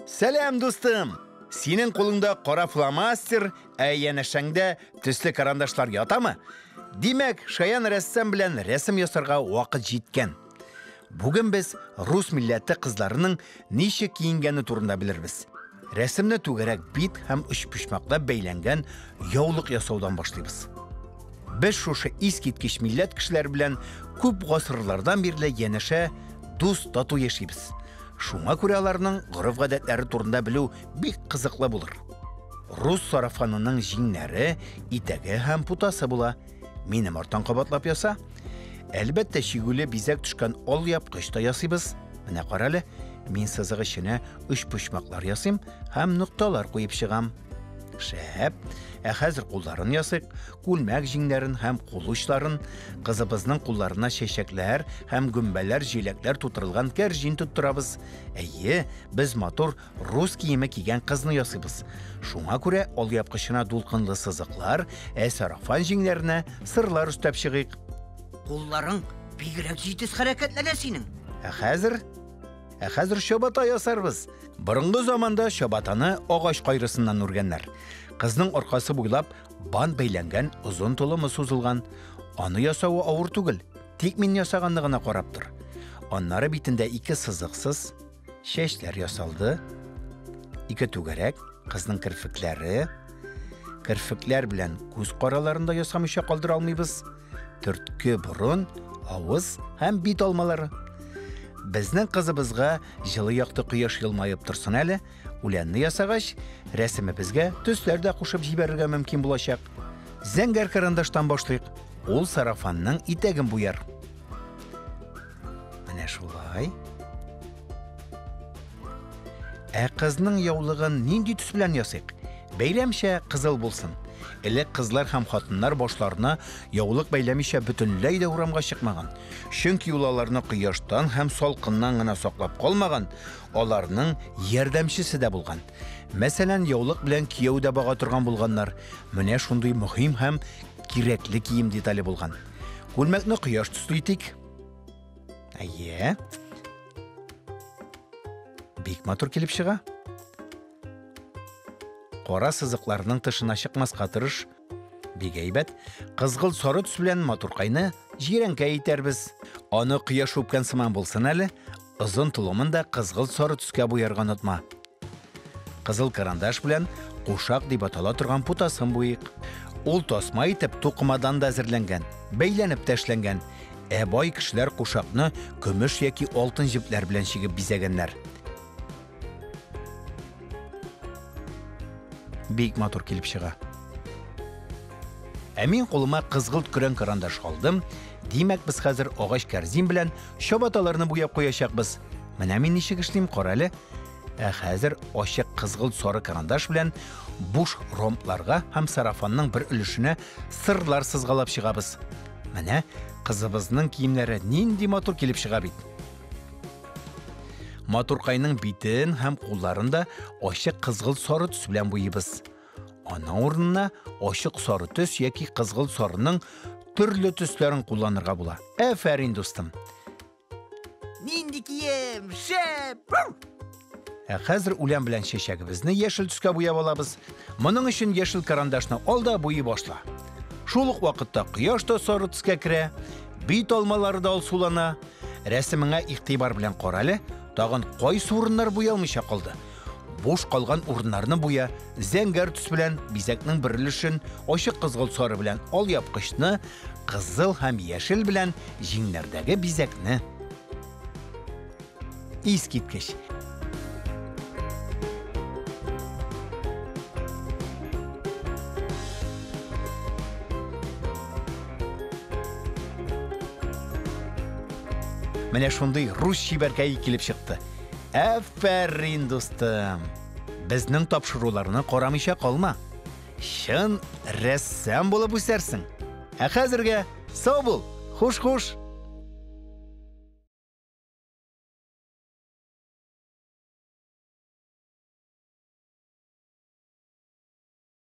Сәлем, достым. Синең кулыңда кара фломастер, янәшәңдә төсле карандашлар ятамы? Димәк, шаян рәссам белән рәсем ясарга вакыт җиткән. Бүген без рус милләте кызларының ничек киенгәне турында белербез. Рәсемне түгәрәк бит һәм өчпочмакта бәйләнгән яулык ясаудан башлыйбыз. Без шушы искиткеч милләт кешеләр белән күп гасырлардан бирле янәшә, дус, тату яшибез. Шуңа күрә аларның гореф-гадәтләре турында белү бик кызыклы булыр. Рус сарафанының җиңнәре, итәге һәм путасы була. Минем артан кабатлап яса. Әлбәттә, шигүле бизәк төшкән ал япкыч та ясыйбыз. Менә карале, мин сызык эченә өчпочмаклар ясыйм һәм нукталар куеп чыгам. Шәп. Хәзер кулларын ясыйк, күлмәк җиңнәрен һәм кул учларын, кызыбызның кулларына чәчәкләр һәм гөмбәләр, җиләкләр тутырылган кәрҗин тоттырабыз. Әйе, без матур рус киеме кигән кызны ясыйбыз. Шуңа күрә алъяпкычына дулкынлы сызыклар, сарафан җиңнәренә сырлар өстәп чыгыйк. Кулларың бигрәк җитез хәрәкәтләнә синең. Хәзер чабата ясарбыз. Борынгы заманда чабатаны агач кайрысыннан үргәннәр. Кызның аркасы буйлап бан бәйләнгән озын толымы сузылган. Аны ясауы авыр түгел, тик мин ясаганны гына карап тор. Аннары битендә ике сызыксыз чәчләр ясалды. Ике түгәрәк, кызның кирфекләр белән күз караларында ясамыйча калдыра алмыйбыз. Төрткө борын, авыз һәм бит алмалары. Безнең кызыбызга җылы якты кояш елмаеп торсын әле, үләнне ясагач, рәсемебезгә төсләр дә кушып җибәрергә мөмкин булачак. Зәңгәр карандаштан башлыйк. Ул сарафанның итәген буяр. Менә шулай. Кызның яулыгын нинди төс белән ясыйк? Бәйләмчә кызыл булсын. Элек кызлар һәм хатыннар башларына яулык бәйләмичә бөтенләй дә урамга чыкмаган. Чөнки ул аларны кояштан һәм салкыннан гына саклап калмаган, аларның ярдәмчесе дә булган. Мәсәлән, яулык белән кияү дә бага торган булганнар. Менә шундый мөһим һәм кирәкле кием детале булган. Күлмәкне кояш төсле итик. Әйе. Бик матур килеп чыга. Кара сызыкларның тышына чыкмаска тырыш. Бик әйбәт. Кызгылт сары төс белән матуркайны җирәнкә итәрбез. Аны кояш үпкән сыман булсын әле, озын толымын да кызгылт сары төскә буярга онытма. Кызыл карандаш белән кушак дип атала торган путасын буйык. Ул тасма итеп тукымадан да әзерләнгән, бәйләнеп тәшләнгән. Бай кешеләр кушакны көмеш яки алтын җепләр белән чигеп бизәгәннәр. Бик матур килеп чыга. Мин кулыма кызгылт көрән карандаш алдым. Димәк, без хәзер агач кәрзин белән чабаталарны буяп куячакбыз. Менә мин ничек эшлим, карале. Хәзер ачык кызгылт сары карандаш белән буш ромпларга һәм сарафанның бер өлешенә сырлар сызгалап чыгабыз. Менә кызыбызның киемнәре нинди матур килеп чыга бит. Матуркайның битен һәм кулларында ачык кызгылт сары төс белән буйыбыз. Аның урынына ачык сары төс яки кызгылт сарының төрле төсләрен кулланырга була. Афәрин, достым. Нинди кием, шәп! Хәзер үлән белән чәчәгебезне яшел төскә буяп алабыз. Моның өчен яшел карандашны алда буй башла. Шул ук вакытта кояш та сары төскә керә, бит алмалары да алсулана. Рәсемеңә игътибар белән карале. Тагын кайсы урыннар буялмыйча калды. Буш калган урыннарны буя, зәңгәр төс белән бизәкнең бер өлешен, ачык кызгылт сары белән алъяпкычны, кызыл һәм яшел белән җиңнәрдәге бизәкне. Искиткеч. Менә шундый рус чибәркәй килеп чыкты. Афәрин, достым. Безнең тапшыруларны карамыйча калма. Чын рәссам булып үсәрсең. Хәзергә сау бул. Хуш-хуш.